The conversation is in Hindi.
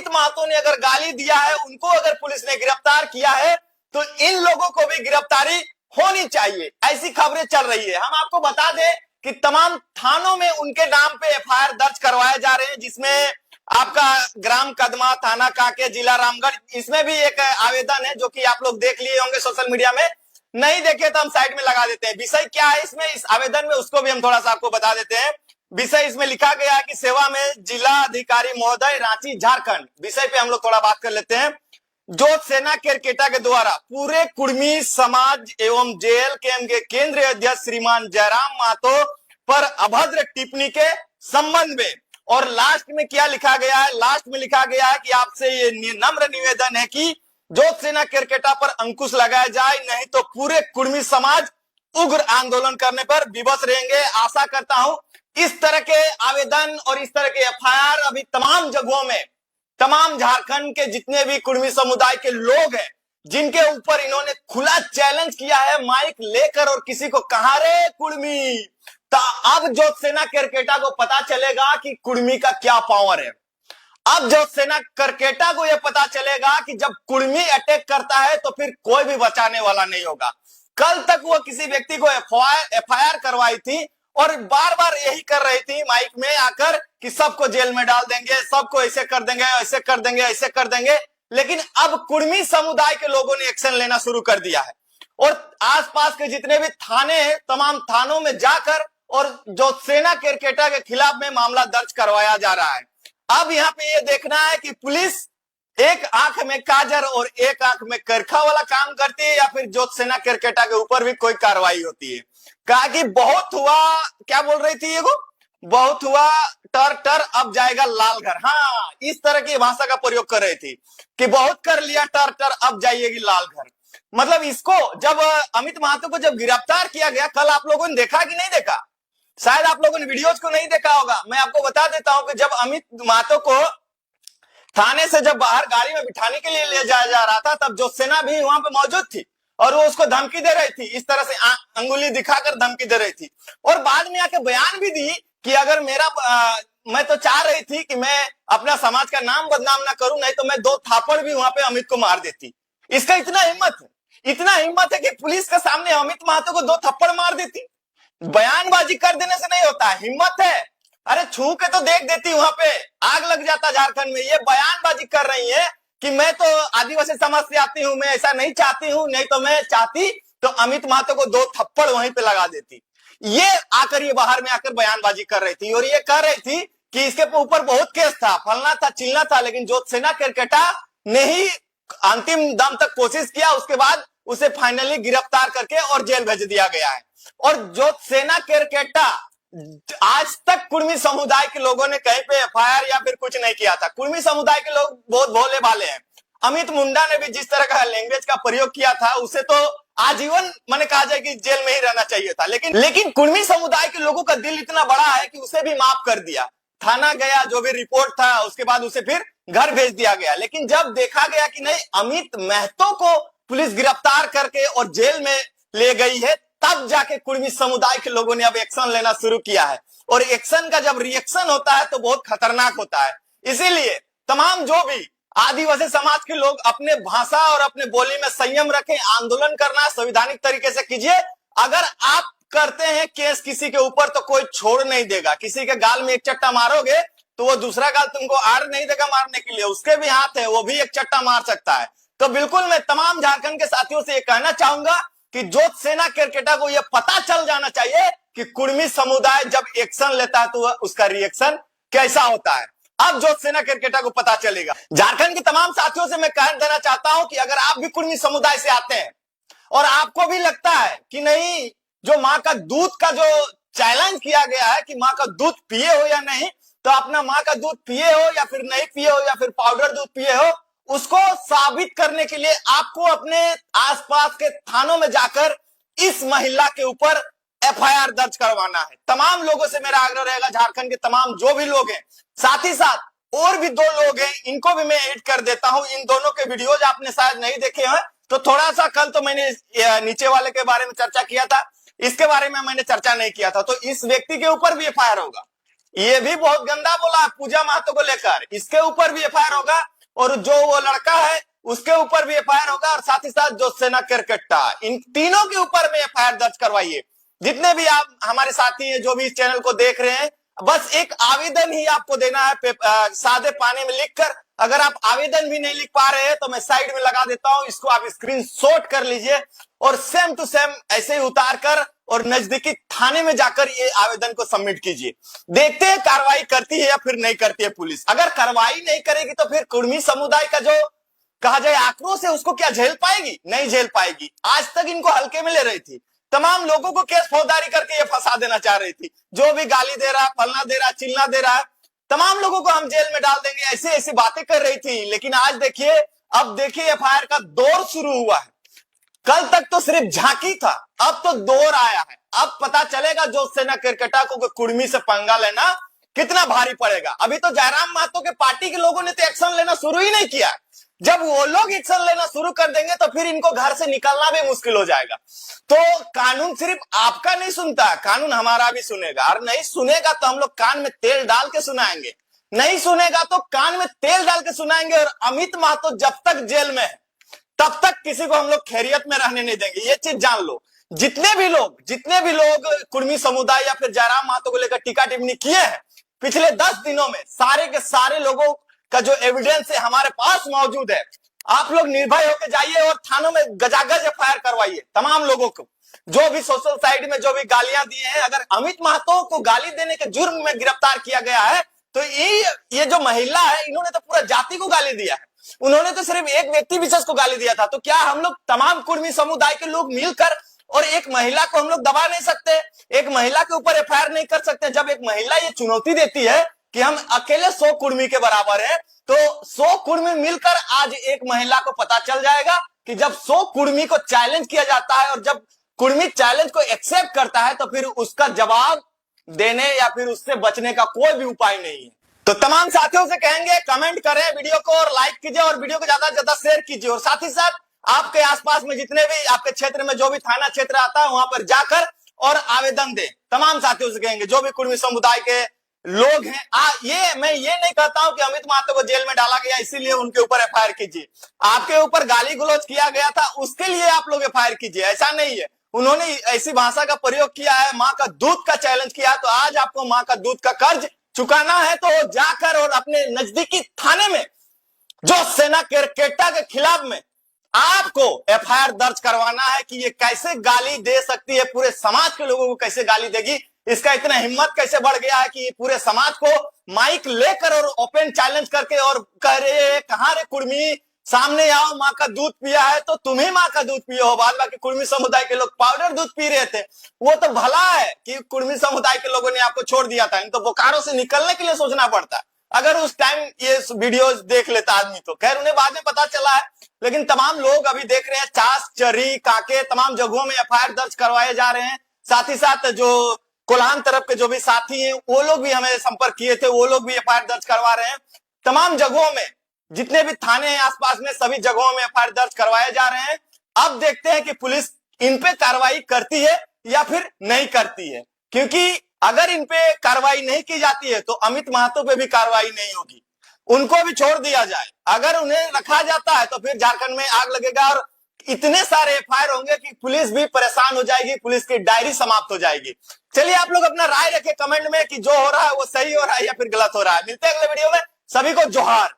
अमित महतो ने अगर गाली दिया है, उनको अगर पुलिस ने गिरफ्तार किया है, तो इन लोगों को भी गिरफ्तारी होनी चाहिए। ऐसी खबरें चल रही है। हम आपको बता दें कि तमाम थानों में उनके नाम पे एफआईआर दर्ज करवाए जा रहे हैं, जिसमें आपका ग्राम कदमा, थाना कांके, जिला रामगढ़, इसमें भी एक आवेदन है जो कि आप लोग देख लिए होंगे सोशल मीडिया में। नहीं देखे तो हम साइड में लगा देते हैं। विषय क्या है इसमें, इस आवेदन में, उसको भी हम थोड़ा सा आपको बता देते हैं। विषय इसमें लिखा गया है कि सेवा में जिला अधिकारी महोदय, रांची, झारखंड। विषय पे हम लोग थोड़ा बात कर लेते हैं। जो सेना केरकेटा के द्वारा पूरे कुर्मी समाज एवं जेएलकेएम के केंद्रीय अध्यक्ष श्रीमान जयराम महतो पर अभद्र टिप्पणी के संबंध में, और लास्ट में क्या लिखा गया है, लास्ट में लिखा गया है कि आपसे ये नम्र निवेदन है कि जो सेना केरकेटा पर अंकुश लगाया जाए, नहीं तो पूरे कुर्मी समाज उग्र आंदोलन करने पर विवश रहेंगे। आशा करता हूं इस तरह के आवेदन और इस तरह के एफआईआर अभी तमाम जगहों में, तमाम झारखंड के जितने भी कुर्मी समुदाय के लोग हैं, जिनके ऊपर इन्होंने खुला चैलेंज किया है माइक लेकर, और किसी को कहा रे कुर्मी, तो अब जो सेना केरकेटा को पता चलेगा कि कुर्मी का क्या पावर है। अब जो सेना केरकेटा को यह पता चलेगा कि जब कुर्मी अटैक करता है तो फिर कोई भी बचाने वाला नहीं होगा। कल तक वो किसी व्यक्ति को एफआईआर करवाई थी और बार बार यही कर रही थी माइक में आकर कि सबको जेल में डाल देंगे, सबको ऐसे कर देंगे, ऐसे कर देंगे, ऐसे कर देंगे। लेकिन अब कुर्मी समुदाय के लोगों ने एक्शन लेना शुरू कर दिया है, और आसपास के जितने भी थाने हैं, तमाम थानों में जाकर और जो सेना केरकेटा के खिलाफ में मामला दर्ज करवाया जा रहा है। अब यहाँ पे ये देखना है कि पुलिस एक आंख में काजर और एक आंख में करखा वाला काम करती है, या फिर जो सेना केरकेटा के ऊपर भी कोई कार्रवाई होती है। कहा कि बहुत हुआ, क्या बोल रही थी ये को, बहुत हुआ टर टर अब जाएगा लाल घर। हाँ, इस तरह की भाषा का प्रयोग कर रही थी कि बहुत कर लिया टर टर अब जाइएगी लाल घर। मतलब इसको जब अमित महतो को जब गिरफ्तार किया गया, कल आप लोगों ने देखा कि नहीं देखा, शायद आप लोगों ने वीडियोज को नहीं देखा होगा। मैं आपको बता देता हूं कि जब अमित महतो को थाने से जब बाहर गाड़ी में बिठाने के लिए ले जाया जा रहा था, तब जो सेना भी वहां पे मौजूद थी और वो उसको धमकी दे रही थी, इस तरह से अंगुली दिखाकर धमकी दे रही थी। और बाद में आके बयान भी दी कि अगर मैं तो चाह रही थी कि मैं अपना समाज का नाम बदनाम ना करूं, नहीं तो मैं 2 थापड़ भी वहां पे अमित को मार देती। इसका इतना हिम्मत है कि पुलिस के सामने अमित महतो को 2 थप्पड़ मार देती। बयानबाजी कर देने से नहीं होता, हिम्मत है। अरे छू के तो देख देती, वहां पे आग लग जाता झारखंड में। ये बयानबाजी कर रही है कि मैं तो आदिवासी समाज से आती हूं, मैं ऐसा नहीं चाहती हूं, नहीं तो मैं चाहती तो अमित महतो को 2 थप्पड़ वहीं पे लगा देती। ये बाहर में आकर बयानबाजी कर रही थी, और ये कह रही थी कि इसके ऊपर बहुत केस था, फलना था, चिलना था, लेकिन जो सेना केरकेटा ने ही अंतिम दम तक कोशिश किया, उसके बाद उसे फाइनली गिरफ्तार करके और जेल भेज दिया गया है। और जो सेना केरकेटा आज तक कुर्मी समुदाय के लोगों ने कहीं पे एफआईआर या फिर कुछ नहीं किया था। कुर्मी समुदाय के लोग बहुत भोले भाले हैं। अमित मुंडा ने भी जिस तरह का लैंग्वेज का प्रयोग किया था, उसे तो आजीवन मैंने कहा जाए कि जेल में ही रहना चाहिए था। लेकिन कुर्मी समुदाय के लोगों का दिल इतना बड़ा है कि उसे भी माफ कर दिया। थाना गया, जो भी रिपोर्ट था, उसके बाद उसे फिर घर भेज दिया गया। लेकिन जब देखा गया कि नहीं, अमित महतो को पुलिस गिरफ्तार करके और जेल में ले गई है, तब जाके कुर्मी समुदाय के लोगों ने अब एक्शन लेना शुरू किया है। और एक्शन का जब रिएक्शन होता है तो बहुत खतरनाक होता है। इसीलिए तमाम जो भी आदिवासी समाज के लोग अपने भाषा और अपने बोली में संयम रखें। आंदोलन करना संवैधानिक तरीके से कीजिए। अगर आप करते हैं केस किसी के ऊपर तो कोई छोड़ नहीं देगा। किसी के गाल में एक चट्टा मारोगे तो वो दूसरा गाल तुमको आड़ नहीं देगा मारने के लिए, उसके भी हाथ है, वो भी एक चट्टा मार सकता है। तो बिल्कुल मैं तमाम झारखंड के साथियों से ये कहना चाहूंगा कि जो सेना केरकेटा को यह पता चल जाना चाहिए कि कुर्मी समुदाय जब एक्शन लेता है तो उसका रिएक्शन कैसा होता है। अब जो सेना केरकेटा को पता चलेगा। झारखंड के तमाम साथियों से मैं कह देना चाहता हूं कि अगर आप भी कुर्मी समुदाय से आते हैं और आपको भी लगता है कि नहीं, जो माँ का दूध का जो चैलेंज किया गया है कि माँ का दूध पिए हो या नहीं, तो अपना माँ का दूध पिए हो या फिर नहीं पिए हो या फिर पाउडर दूध पिए हो, उसको साबित करने के लिए आपको अपने आसपास के थानों में जाकर इस महिला के ऊपर एफआईआर दर्ज करवाना है। तमाम लोगों से मेरा आग्रह रहेगा, झारखंड के तमाम जो भी लोग हैं, साथ ही साथ और भी 2 लोग हैं, इनको भी मैं ऐड कर देता हूं। इन दोनों के वीडियोज आपने शायद नहीं देखे हैं, तो थोड़ा सा कल तो मैंने नीचे वाले के बारे में चर्चा किया था, इसके बारे में मैंने चर्चा नहीं किया था। तो इस व्यक्ति के ऊपर भी एफआईआर होगा। ये भी बहुत गंदा बोला पूजा महतो को लेकर, इसके ऊपर भी एफआईआर होगा। और जो वो लड़का है उसके ऊपर भी एफआईआर होगा, और साथ ही साथ जो सेना केरकेट्टा, इन तीनों के ऊपर में एफआईआर दर्ज करवाइए। जितने भी आप हमारे साथी हैं जो भी इस चैनल को देख रहे हैं, बस एक आवेदन ही आपको देना है सादे पानी में लिखकर। अगर आप आवेदन भी नहीं लिख पा रहे हैं तो मैं साइड में लगा देता हूं, इसको आप स्क्रीनशॉट कर लीजिए और सेम टू सेम ऐसे ही उतार कर और नजदीकी थाने में जाकर ये आवेदन को सबमिट कीजिए। देखते हैं कार्रवाई करती है या फिर नहीं करती है पुलिस। अगर कार्रवाई नहीं करेगी तो फिर कुर्मी समुदाय का जो कहा जाए आक्रोश है उसको क्या झेल पाएगी? नहीं झेल पाएगी। आज तक इनको हल्के में ले रही थी, तमाम लोगों को केस फौजदारी करके ये फंसा देना चाह रही थी। जो भी गाली दे रहा, फलना दे रहा, चिल्ला दे रहा, तमाम लोगों को हम जेल में डाल देंगे, ऐसी ऐसी बातें कर रही थी। लेकिन आज देखिए, अब देखिए एफआईआर का दौर शुरू हुआ है। कल तक तो सिर्फ झांकी था, अब तो दौर आया है। अब पता चलेगा जो सेना केरकेट्टा को कुर्मी से पंगा लेना कितना भारी पड़ेगा। अभी तो जयराम महतो के पार्टी के लोगों ने तो एक्शन लेना शुरू ही नहीं किया। जब वो लोग एक्शन लेना शुरू कर देंगे तो फिर इनको घर से निकलना भी मुश्किल हो जाएगा। तो कानून सिर्फ आपका नहीं सुनता, कानून हमारा भी सुनेगा। और नहीं सुनेगा तो हम लोग कान में तेल डाल के सुनाएंगे, नहीं सुनेगा तो कान में तेल डाल के सुनाएंगे। और अमित महतो जब तक जेल में है तब तक किसी को हम लोग खैरियत में रहने नहीं देंगे, ये चीज जान लो। जितने भी लोग कुर्मी समुदाय या फिर जयराम महतो को लेकर टीका टिप्पणी किए हैं पिछले 10 दिनों में, सारे के सारे लोगों का जो एविडेंस है हमारे पास मौजूद है। आप लोग निर्भय होकर जाइए और थानों में गजागज एफआईआर करवाइए तमाम लोगों को जो भी सोशल साइट में जो भी गालियां दिए हैं। अगर अमित महतो को गाली देने के जुर्म में गिरफ्तार किया गया है तो ये जो महिला है, इन्होंने तो पूरा जाति को गाली दिया है। उन्होंने तो सिर्फ एक व्यक्ति विशेष को गाली दिया था। तो क्या हम लोग तमाम कुर्मी समुदाय के लोग मिलकर और एक महिला को हम लोग दबा नहीं सकते? एक महिला के ऊपर एफआईआर नहीं कर सकते? जब एक महिला ये चुनौती देती है कि हम अकेले 100 कुर्मी के बराबर हैं, तो 100 कुर्मी मिलकर आज एक महिला को पता चल जाएगा कि जब 100 कुर्मी को चैलेंज किया जाता है और जब कुर्मी चैलेंज को एक्सेप्ट करता है तो फिर उसका जवाब देने या फिर उससे बचने का कोई भी उपाय नहीं है। तो तमाम साथियों से कहेंगे कमेंट करें वीडियो को और लाइक कीजिए और वीडियो को ज्यादा से ज्यादा शेयर कीजिए। और साथ ही साथ आपके आसपास में जितने भी आपके क्षेत्र में जो भी थाना क्षेत्र आता है वहां पर जाकर और आवेदन दें। तमाम साथियों से कहेंगे जो भी कुर्मी समुदाय के लोग हैं, मैं ये नहीं कहता हूं कि अमित महतो को जेल में डाला गया इसीलिए उनके ऊपर एफआईआर कीजिए। आपके ऊपर गाली गलौज किया गया था उसके लिए आप लोग एफआईआर कीजिए, ऐसा नहीं है। उन्होंने ऐसी भाषा का प्रयोग किया है, माँ का दूध का चैलेंज किया, तो आज आपको माँ का दूध का कर्ज चुकाना है तो जाकर और अपने नजदीकी थाने में जो सेना केरकेट्टा के खिलाफ में आपको एफआईआर दर्ज करवाना है कि ये कैसे गाली दे सकती है, पूरे समाज के लोगों को कैसे गाली देगी, इसका इतना हिम्मत कैसे बढ़ गया है कि ये पूरे समाज को माइक लेकर और ओपन चैलेंज करके और कह रहे हैं कहां रे कुर्मी, सामने आओ, माँ का दूध पिया है तो तुम ही माँ का दूध पिए हो। बाद बाकी कुर्मी समुदाय के लोग पाउडर दूध पी रहे थे। वो तो भला है कि कुर्मी समुदाय के लोगों ने आपको छोड़ दिया था, इन तो बोकारो से निकलने के लिए सोचना पड़ता। अगर उस टाइम ये वीडियो देख लेता आदमी तो खैर, उन्हें बाद में पता चला है। लेकिन तमाम लोग अभी देख रहे हैं, चास, चरी, काके तमाम जगहों में एफआईआर दर्ज करवाए जा रहे हैं। साथ ही साथ जो कोल्हान तरफ के जो भी साथी हैं वो लोग भी हमें संपर्क किए थे, वो लोग भी एफआईआर दर्ज करवा रहे हैं। तमाम जगहों में जितने भी थाने हैं आसपास में सभी जगहों में एफआईआर दर्ज करवाए जा रहे हैं। अब देखते हैं कि पुलिस इन पे कार्रवाई करती है या फिर नहीं करती है, क्योंकि अगर इन पे कार्रवाई नहीं की जाती है तो अमित महतो पे भी कार्रवाई नहीं होगी, उनको भी छोड़ दिया जाए। अगर उन्हें रखा जाता है तो फिर झारखंड में आग लगेगा और इतने सारे एफआईआर होंगे कि पुलिस भी परेशान हो जाएगी, पुलिस की डायरी समाप्त हो जाएगी। चलिए आप लोग अपना राय रखें कमेंट में कि जो हो रहा है वो सही हो रहा है या फिर गलत हो रहा है। मिलते हैं अगले वीडियो में, सभी को जोहार।